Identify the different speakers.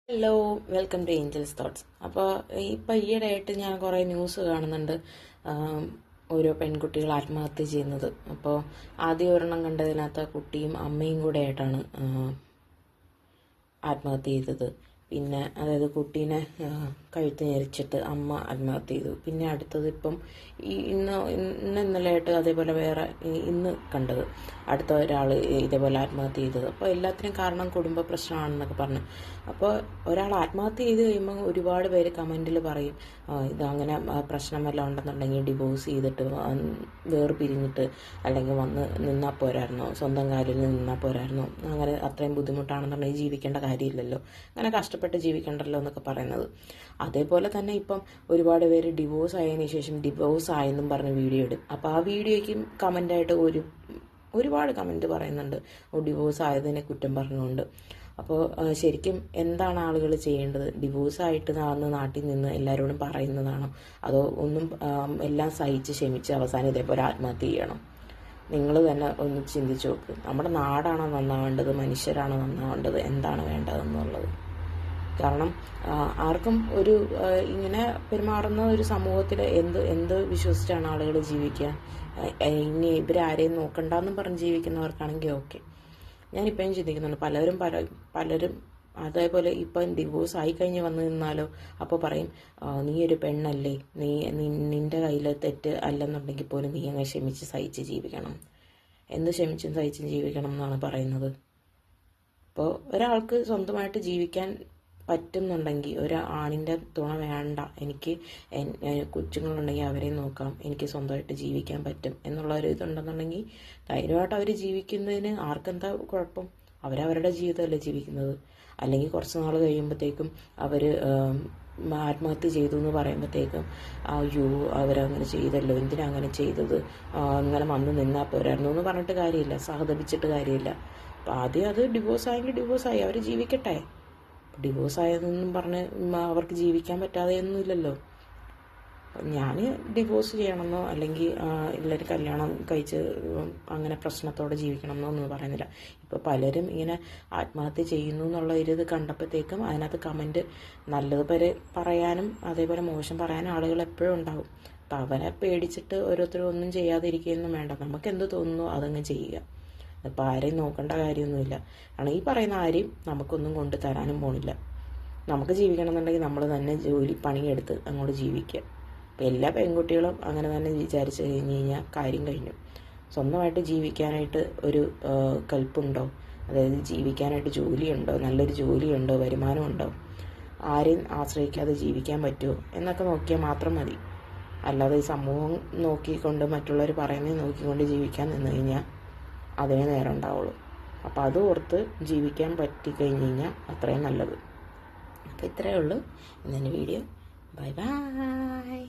Speaker 1: Hello, welcome to angels thoughts. അപ്പോൾ ഇപ്പോൾ ഈയിടെയായിട്ട് ഞാൻ കുറേ ന്യൂസ് കാണുന്നുണ്ട്. ഓരോ പെൺകുട്ടികൾ ആത്മഹത്യ ചെയ്യുന്നത്. അപ്പോൾ ആദ്യം ഒരെണ്ണം കണ്ടതിനകത്ത് കുട്ടിയും അമ്മയും കൂടെ ആയിട്ടാണ് ആത്മഹത്യ ചെയ്തത്. പിന്നെ അതായത് കുട്ടീനെ കഴുത്ത് ഞെരിച്ചിട്ട് അമ്മ ആത്മഹത്യ ചെയ്തു. പിന്നെ അടുത്തത് ഇപ്പം ഇന്നലെയായിട്ട് അതേപോലെ വേറെ ഇന്ന് കണ്ടത് അടുത്ത ഒരാൾ ഇതേപോലെ ആത്മഹത്യ ചെയ്തത്. അപ്പോൾ എല്ലാത്തിനും കാരണം കുടുംബ പ്രശ്നമാണെന്നൊക്കെ പറഞ്ഞു. അപ്പോൾ ഒരാൾ ആത്മഹത്യ ചെയ്ത് കഴിയുമ്പോൾ ഒരുപാട് പേര് കമൻറ്റിൽ പറയും, ഇതങ്ങനെ പ്രശ്നമെല്ലാം ഉണ്ടെന്നുണ്ടെങ്കിൽ ഡിവോഴ്സ് ചെയ്തിട്ട് വേർപിരിഞ്ഞിട്ട് അല്ലെങ്കിൽ വന്ന് നിന്നാൽ പോരായിരുന്നോ, സ്വന്തം കാലിൽ നിന്നാൽ പോരായിരുന്നോ, അങ്ങനെ അത്രയും ബുദ്ധിമുട്ടാണെന്നുണ്ടെങ്കിൽ ജീവിക്കേണ്ട കാര്യമില്ലല്ലോ, അങ്ങനെ കഷ്ടപ്പെട്ട് ജീവിക്കണ്ടല്ലോ എന്നൊക്കെ പറയുന്നത്. അതേപോലെ തന്നെ ഇപ്പം ഒരുപാട് പേര് ഡിവോഴ്സ് ആയതിനു ശേഷം ഡിവോഴ്സ് ആയെന്നും പറഞ്ഞ് വീഡിയോ ഇടും. അപ്പോൾ ആ വീഡിയോയ്ക്കും കമൻ്റായിട്ട് ഒരുപാട് കമൻറ്റ് പറയുന്നുണ്ട്, ഡിവോഴ്സ് ആയതിനെ കുറ്റം പറഞ്ഞുകൊണ്ട്. അപ്പോൾ ശരിക്കും എന്താണ് ആളുകൾ ചെയ്യേണ്ടത്? ഡിവോഴ്സായിട്ട് അന്ന് നാട്ടിൽ നിന്ന് എല്ലാവരോടും പറയുന്നതാണോ, അതോ ഒന്നും എല്ലാം സഹിച്ച് ക്ഷമിച്ച് അവസാനം ഇതേപോലെ ആത്മഹത്യ ചെയ്യണം? നിങ്ങൾ തന്നെ ഒന്ന് ചിന്തിച്ച് നോക്ക്. നമ്മുടെ നാടാണോ നന്നാവേണ്ടത്, മനുഷ്യരാണോ നന്നാവേണ്ടത്, എന്താണ് വേണ്ടതെന്നുള്ളത്? കാരണം ആർക്കും ഒരു ഇങ്ങനെ പെരുമാറുന്ന ഒരു സമൂഹത്തിൽ എന്ത് വിശ്വസിച്ചാണ് ആളുകൾ ജീവിക്കുക? ഇനി ഇവരാരെയും നോക്കണ്ടെന്നും പറഞ്ഞ് ജീവിക്കുന്നവർക്കാണെങ്കിൽ ഓക്കെ. ഞാനിപ്പോഴും ചിന്തിക്കുന്നുണ്ട്, പലരും അതേപോലെ ഇപ്പം ഡിവോഴ്സ് ആയിക്കഴിഞ്ഞ് വന്നു നിന്നാലോ അപ്പോൾ പറയും, നീ ഒരു പെണ്ണല്ലേ, നിന്റെ കയ്യിൽ തെറ്റ് അല്ലെന്നുണ്ടെങ്കിൽ പോലും നീ അങ്ങനെ ക്ഷമിച്ച് സഹിച്ച് ജീവിക്കണം. എന്ത് ക്ഷമിച്ചും സഹിച്ചും ജീവിക്കണം എന്നാണ് പറയുന്നത്? അപ്പോൾ ഒരാൾക്ക് സ്വന്തമായിട്ട് ജീവിക്കാൻ പറ്റുന്നുണ്ടെങ്കിൽ ഒരു ആണിൻ്റെ തുണ വേണ്ട, എനിക്ക് കൊച്ചുങ്ങളുണ്ടെങ്കിൽ അവരെ നോക്കാം, എനിക്ക് സ്വന്തമായിട്ട് ജീവിക്കാൻ പറ്റും എന്നുള്ള ഒരു ഇതുണ്ടെന്നുണ്ടെങ്കിൽ ധൈര്യമായിട്ട് അവർ ജീവിക്കുന്നതിന് ആർക്കെന്താ കുഴപ്പം? അവരവരുടെ ജീവിതമല്ലേ ജീവിക്കുന്നത്. അല്ലെങ്കിൽ കുറച്ച് നാൾ കഴിയുമ്പോഴത്തേക്കും അവർ ആത്മഹത്യ ചെയ്തു എന്ന് പറയുമ്പോഴത്തേക്കും, അയ്യോ അവരങ്ങനെ ചെയ്തല്ലോ, എന്തിനാ അങ്ങനെ ചെയ്തത്, അങ്ങനെ വന്ന് നിന്നാൽ പോരായിരുന്നു എന്ന് പറഞ്ഞിട്ട് കാര്യമില്ല, സഹതപിച്ചിട്ട് കാര്യമില്ല. അപ്പം ആദ്യം അത് ഡിവോഴ്സായെങ്കിൽ ഡിവോഴ്സായി, അവർ ജീവിക്കട്ടെ. ഡിവോഴ്സ് ആയതെന്നും പറഞ്ഞ് അവർക്ക് ജീവിക്കാൻ പറ്റാതെയൊന്നുമില്ലല്ലോ. ഞാൻ ഡിവോഴ്സ് ചെയ്യണമെന്നോ അല്ലെങ്കിൽ എല്ലാവരും കല്യാണം കഴിച്ച് അങ്ങനെ പ്രശ്നത്തോടെ ജീവിക്കണമെന്നോ ഒന്നും പറയുന്നില്ല. ഇപ്പോൾ പലരും ഇങ്ങനെ ആത്മഹത്യ ചെയ്യുന്നു എന്നുള്ള ഒരു ഇത് കണ്ടപ്പോഴത്തേക്കും അതിനകത്ത് കമൻറ്റ് നല്ലത് പറയാനും അതേപോലെ മോശം പറയാനും ആളുകൾ എപ്പോഴും ഉണ്ടാവും. അപ്പം അവരെ പേടിച്ചിട്ട് ഓരോരുത്തരും ഒന്നും ചെയ്യാതിരിക്കുകയൊന്നും വേണ്ട. നമുക്ക് എന്ത് തോന്നുന്നു അതങ്ങ് ചെയ്യുക. അപ്പോൾ ആരെയും നോക്കേണ്ട കാര്യമൊന്നുമില്ല. കാരണം ഈ പറയുന്ന ആരെയും നമുക്കൊന്നും കൊണ്ട് തരാനും പോണില്ല. നമുക്ക് ജീവിക്കണമെന്നുണ്ടെങ്കിൽ നമ്മൾ തന്നെ പണിയെടുത്ത് അങ്ങോട്ട് ജീവിക്കുക. അപ്പോൾ എല്ലാ പെൺകുട്ടികളും അങ്ങനെ തന്നെ വിചാരിച്ചു കഴിഞ്ഞ് കഴിഞ്ഞാൽ കാര്യം കഴിഞ്ഞു. സ്വന്തമായിട്ട് ജീവിക്കാനായിട്ട് ഒരു കൽപ്പുണ്ടോ, അതായത് ജീവിക്കാനായിട്ട് ജോലിയുണ്ടോ, നല്ലൊരു ജോലിയുണ്ടോ, വരുമാനമുണ്ടോ, ആരെയും ആശ്രയിക്കാതെ ജീവിക്കാൻ പറ്റുമോ എന്നൊക്കെ നോക്കിയാൽ മാത്രം മതി. അല്ലാതെ ഈ സമൂഹം നോക്കിക്കൊണ്ട് മറ്റുള്ളവർ പറയുന്നത് നോക്കിക്കൊണ്ട് ജീവിക്കാൻ നിന്ന് കഴിഞ്ഞാൽ അതിനെ നേരം ഉണ്ടാവുള്ളൂ. അപ്പോൾ അത് ഓർത്ത് ജീവിക്കാൻ പറ്റിക്കഴിഞ്ഞ് കഴിഞ്ഞാൽ അത്രയും നല്ലത്. അപ്പോൾ ഇത്രയേ ഉള്ളൂ ഇന്നത്തെ വീഡിയോ. Bye bye.